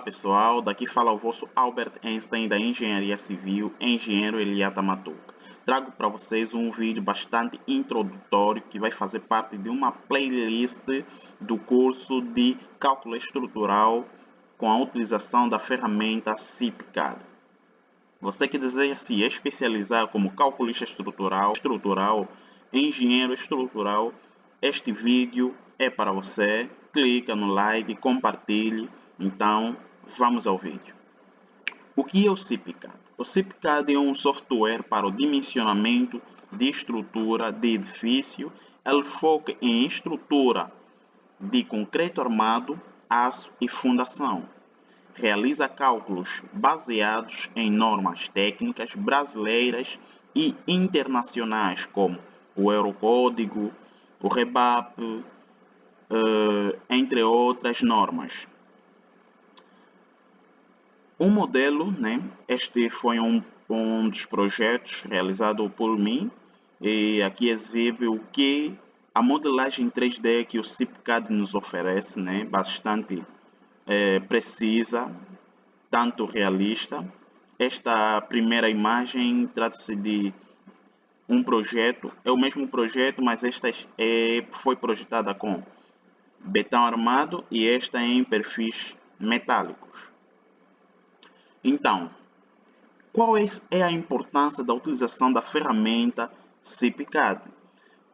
pessoal, daqui fala o vosso Albert Einstein da Engenharia Civil, engenheiro Eliata Matuca. Trago para vocês um vídeo bastante introdutório que vai fazer parte de uma playlist do curso de Cálculo Estrutural com a utilização da ferramenta CIPCAD. Você que deseja se especializar como calculista estrutural, engenheiro estrutural, este vídeo é para você. Clica no like, compartilhe. Então, vamos ao vídeo. O que é o CIPCAD? O CIPCAD é um software para o dimensionamento de estrutura de edifício. Ele foca em estrutura de concreto armado, aço e fundação. Realiza cálculos baseados em normas técnicas brasileiras e internacionais, como o Eurocódigo, o REBAP, entre outras normas. O modelo, este foi um dos projetos realizado por mim, e aqui exibe o que a modelagem 3D que o CIPCAD nos oferece, bastante precisa, tanto realista. Esta primeira imagem trata-se de um projeto, é o mesmo projeto, mas esta foi projetada com betão armado e esta em perfis metálicos. Então, qual é a importância da utilização da ferramenta CIPCAD?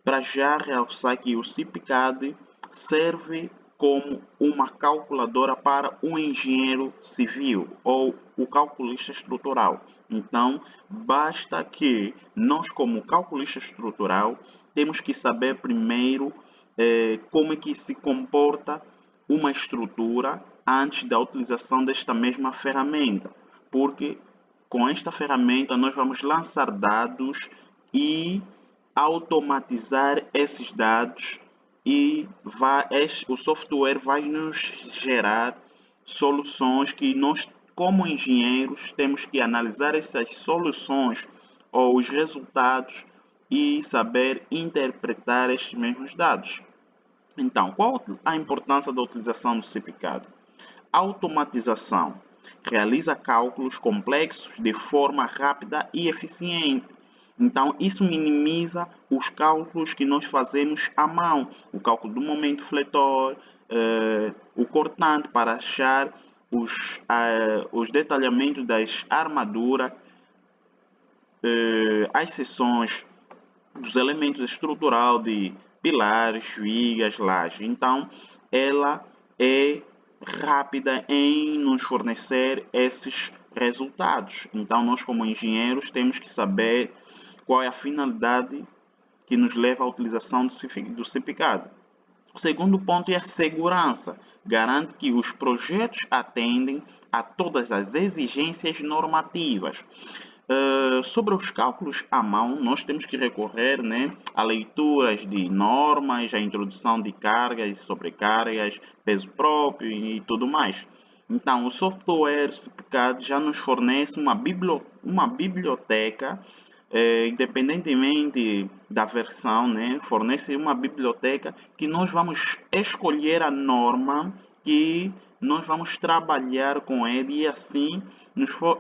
Para já realçar que o CIPCAD serve como uma calculadora para o engenheiro civil ou o calculista estrutural. Então, basta que nós, como calculista estrutural, temos que saber primeiro como é que se comporta uma estrutura antes da utilização desta mesma ferramenta, porque com esta ferramenta nós vamos lançar dados e automatizar esses dados e o software vai nos gerar soluções que nós, como engenheiros, temos que analisar essas soluções ou os resultados e saber interpretar estes mesmos dados. Então, qual a importância da utilização do CIPCAD? Automatização. Realiza cálculos complexos de forma rápida e eficiente. Então, isso minimiza os cálculos que nós fazemos à mão. O cálculo do momento fletor, o cortante para achar os detalhamentos das armaduras, as seções dos elementos estruturais de pilares, vigas, laje. Então, ela é rápida em nos fornecer esses resultados. Então, nós como engenheiros temos que saber qual é a finalidade que nos leva à utilização do CIPCAD. O segundo ponto é a segurança. Garante que os projetos atendem a todas as exigências normativas. Sobre os cálculos à mão, nós temos que recorrer a leituras de normas, a introdução de cargas e sobrecargas, peso próprio e tudo mais. Então, o software CIPCAD já nos fornece uma biblioteca, independentemente da versão, fornece uma biblioteca que nós vamos escolher a norma que nós vamos trabalhar com ele e assim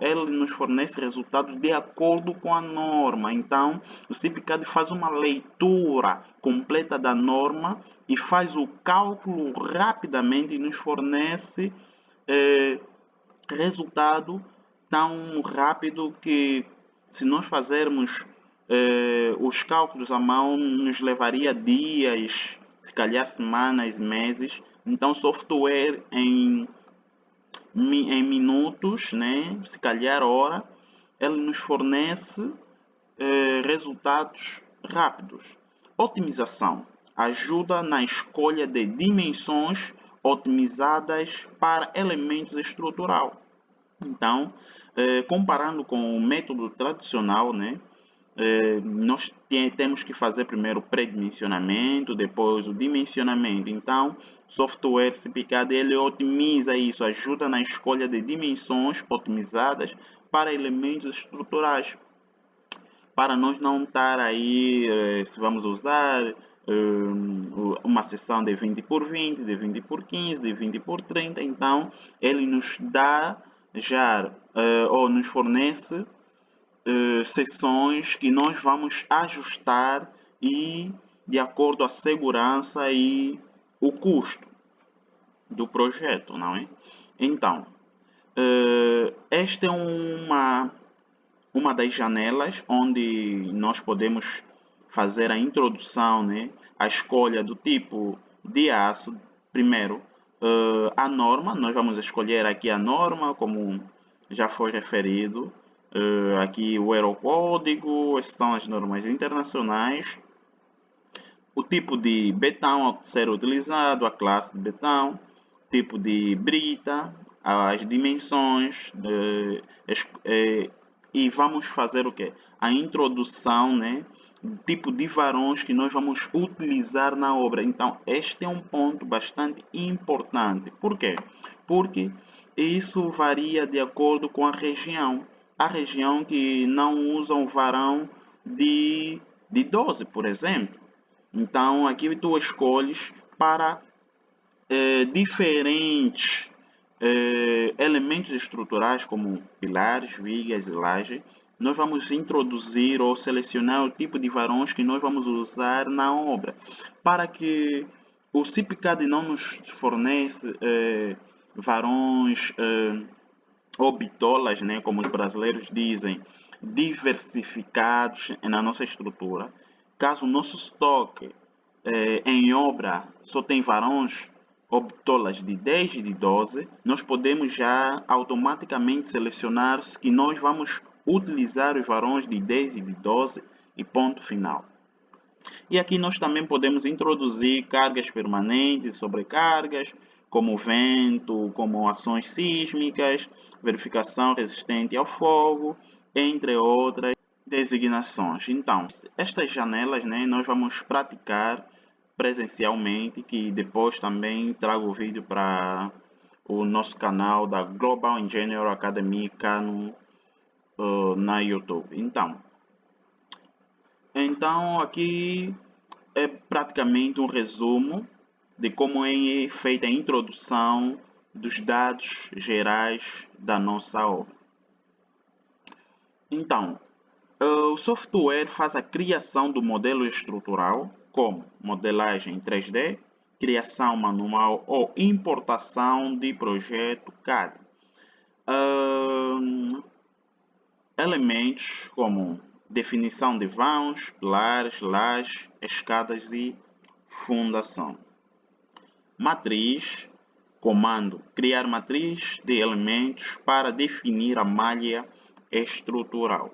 ele nos fornece resultados de acordo com a norma. Então, o CIPCAD faz uma leitura completa da norma e faz o cálculo rapidamente e nos fornece resultado tão rápido que, se nós fazermos os cálculos à mão, nos levaria dias, se calhar semanas, meses. Então, software em minutos, se calhar hora, ele nos fornece resultados rápidos. Otimização. Ajuda na escolha de dimensões otimizadas para elementos estruturais. Então, comparando com o método tradicional, nós temos que fazer primeiro o pré-dimensionamento, depois o dimensionamento. Então, o software CIPCAD ele otimiza isso, ajuda na escolha de dimensões otimizadas para elementos estruturais. Para nós não estar aí, se vamos usar uma seção de 20 por 20, de 20 por 15, de 20 por 30. Então, ele nos dá já, ou nos fornece seções que nós vamos ajustar e de acordo com a segurança e o custo do projeto, não é? Então, esta é uma das janelas onde nós podemos fazer a introdução, né? A escolha do tipo de aço. Primeiro, a norma, nós vamos escolher aqui a norma, como já foi referido. Aqui o Eurocódigo, essas são as normas internacionais. O tipo de betão a ser utilizado, a classe de betão, tipo de brita, as dimensões, e vamos fazer o quê? A introdução, né? Tipo de varões que nós vamos utilizar na obra. Então, este é um ponto bastante importante. Por quê? Porque isso varia de acordo com a região. Há região que não usa um varão de 12, por exemplo. Então, aqui tu escolhes para diferentes elementos estruturais, como pilares, vigas e laje. Nós vamos introduzir ou selecionar o tipo de varões que nós vamos usar na obra, para que o CIPCAD não nos fornece varões ou bitolas, né, como os brasileiros dizem, diversificados na nossa estrutura. Caso o nosso estoque em obra só tem varões ou bitolas de 10 e de 12, nós podemos já automaticamente selecionar que nós vamos utilizar os varões de 10 e de 12 e ponto final. E aqui nós também podemos introduzir cargas permanentes, sobrecargas, como vento, como ações sísmicas, verificação resistente ao fogo, entre outras designações. Então, estas janelas, né, nós vamos praticar presencialmente, que depois também trago o vídeo para o nosso canal da Global Engineer Academy na YouTube. Então aqui é praticamente um resumo de como é feita a introdução dos dados gerais da nossa obra. Então, o software faz a criação do modelo estrutural, como modelagem 3D, criação manual ou importação de projeto CAD. Elementos como definição de vãos, pilares, lajes, escadas e fundação. Matriz, comando, criar matriz de elementos para definir a malha estrutural.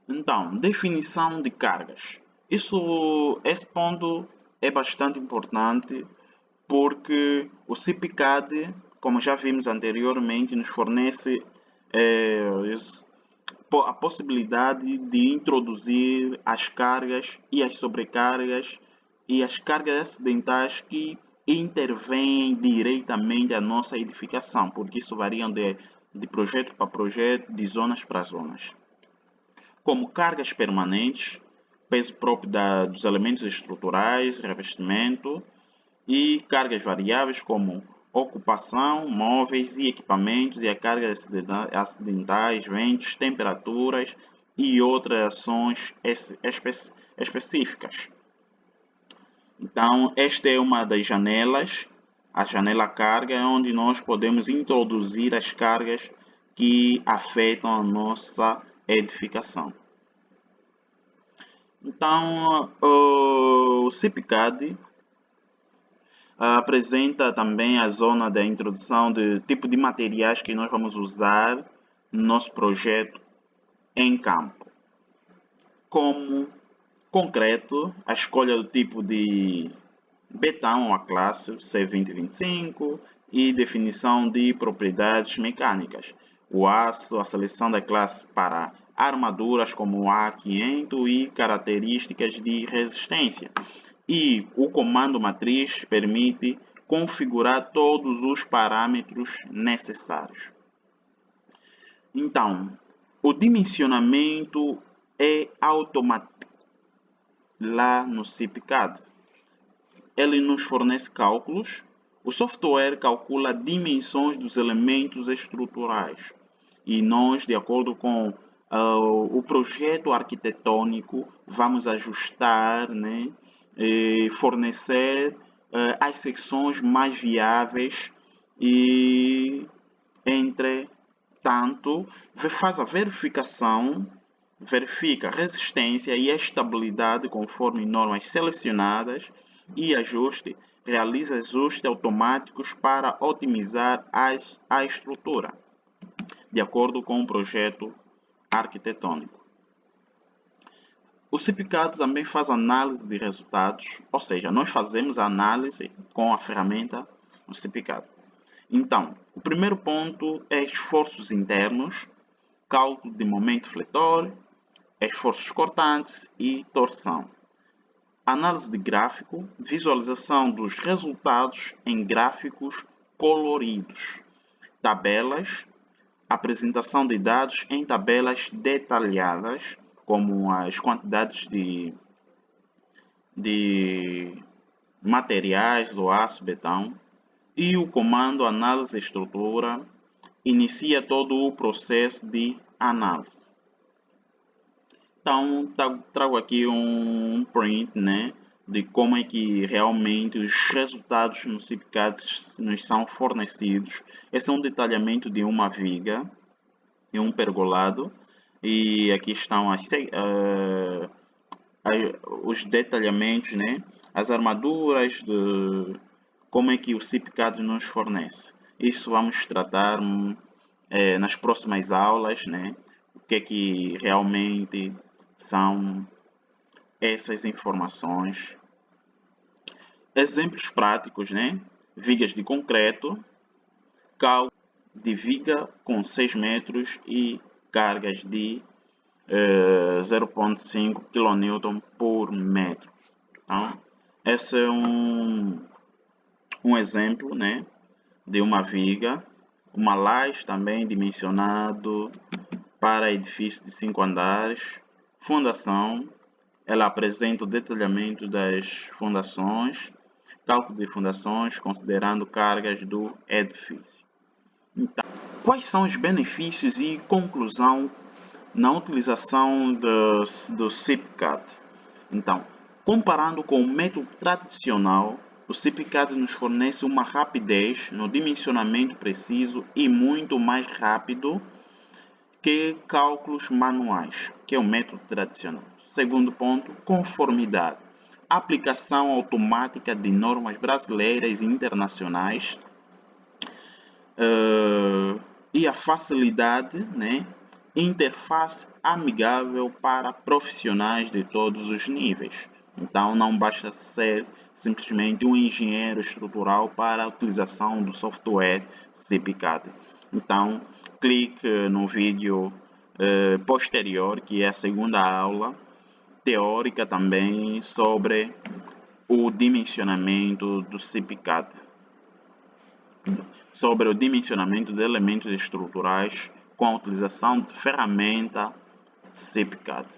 Então, definição de cargas. Esse ponto é bastante importante porque o CIPCAD, como já vimos anteriormente, nos fornece a possibilidade de introduzir as cargas e as sobrecargas e as cargas acidentais que intervêm diretamente a nossa edificação, porque isso varia de projeto para projeto, de zonas para zonas. Como cargas permanentes, peso próprio dos elementos estruturais, revestimento, e cargas variáveis como ocupação, móveis e equipamentos, e a carga acidentais, ventos, temperaturas e outras ações específicas. Então, esta é uma das janelas, a janela carga, onde nós podemos introduzir as cargas que afetam a nossa edificação. Então, o CIPCAD apresenta também a zona da introdução de tipo de materiais que nós vamos usar no nosso projeto em campo. Como concreto, a escolha do tipo de betão, a classe C2025 e definição de propriedades mecânicas. O aço, a seleção da classe para armaduras como o A500 e características de resistência. E o comando matriz permite configurar todos os parâmetros necessários. Então, o dimensionamento é automático. lá no CIPCAD. Ele nos fornece cálculos. O software calcula dimensões dos elementos estruturais e nós, de acordo com o projeto arquitetônico, vamos ajustar, né, fornecer as secções mais viáveis e, entretanto, faz a verificação, verifica a resistência e a estabilidade conforme normas selecionadas e ajuste, realiza ajustes automáticos para otimizar a estrutura, de acordo com o projeto arquitetônico. O CIPCAD também faz análise de resultados, ou seja, nós fazemos a análise com a ferramenta do CIPCAD. Então, o primeiro ponto é esforços internos, cálculo de momento fletor, esforços cortantes e torção. Análise de gráfico, visualização dos resultados em gráficos coloridos. Tabelas, apresentação de dados em tabelas detalhadas, como as quantidades de materiais do aço, betão. E o comando análise estrutura inicia todo o processo de análise. Então, trago aqui um print, né, de como é que realmente os resultados no CIPCAD nos são fornecidos. Esse é um detalhamento de uma viga e um pergolado. E aqui estão os detalhamentos, né, as armaduras, como é que o CIPCAD nos fornece. Isso vamos tratar nas próximas aulas, né, o que é que realmente são essas informações. Exemplos práticos, né? Vigas de concreto, cálculo de viga com 6 metros e cargas de 0,5 kN por metro. Então, esse é um exemplo, né, de uma viga, uma laje também dimensionado para edifício de 5 andares. Fundação, ela apresenta o detalhamento das fundações, cálculo de fundações, considerando cargas do edifício. Então, quais são os benefícios e conclusão na utilização do CIPCAD? Então, comparando com o método tradicional, o CIPCAD nos fornece uma rapidez no dimensionamento preciso e muito mais rápido que cálculos manuais, que é o método tradicional. Segundo ponto, conformidade. Aplicação automática de normas brasileiras e internacionais e a facilidade, né? Interface amigável para profissionais de todos os níveis. Então, não basta ser simplesmente um engenheiro estrutural para a utilização do software CIPCAD. Então, clique no vídeo posterior, que é a segunda aula teórica também sobre o dimensionamento do CIPCAD, sobre o dimensionamento de elementos estruturais com a utilização de ferramenta CIPCAD.